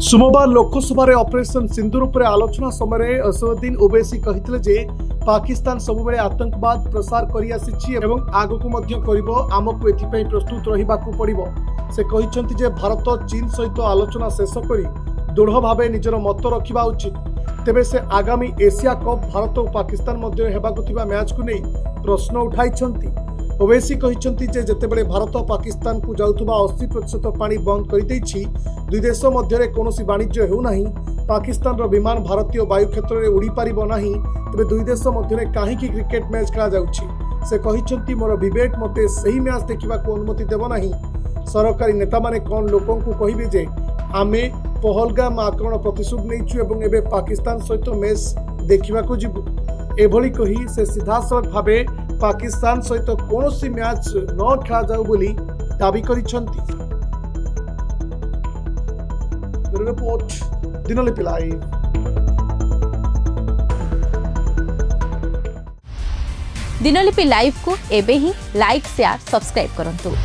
सोमवार लोकसभा ऑपरेशन सिंदूर पर आलोचना समय असदुद्दीन ओवैसी कहते जे पाकिस्तान सबुबले आतंकवाद प्रसार करि आसिछि एवं आगकु मध्य करिवो आमकु एथिपई प्रस्तुत रहिबाकु पड़िबो। से कहिसंति जे भारत चीन सहित आलोचना शेष करी दृढ़ भावे निजर मत रखिबा उचित। तेबे से आगामी एशिया कप भारत और पाकिस्तान मध्य हेबाकु थिबा मैच को नहीं प्रश्न उठाइछंती। ओवैसी कहिसंति जे जेतेबेले भारत पाकिस्तान को जाउथुबा 80% पानी बंद कर देछि, दुई देश मध्य कौनसी वाणिज्य हेउ नाही, पाकिस्तान रो विमान भारतीय वायु क्षेत्र में उड़ी पारिबो नाही, तेबे दुई देश मध्य काहेकि क्रिकेट मैच खेला जाउछि। से कहिसंति मोर विवेक मते सही मैच देखिबाकू अनुमति देबो नाही। सरकारी नेता माने कोन लोकों को कहिबे जे आमे पहलगाम आक्रमण प्रतिशोध नैछु एवं एबे पाकिस्तान सहित मैच देखिबाकू जिबु। एभली कही से सीधासलख भावे पाकिस्तान सहित कौनसी मैच न खेला जाऊ बोली दाबी करिसंति। Report Dinalipi live. Dinalipi live को एबे ही लाइक शेयर सब्सक्राइब करंतु।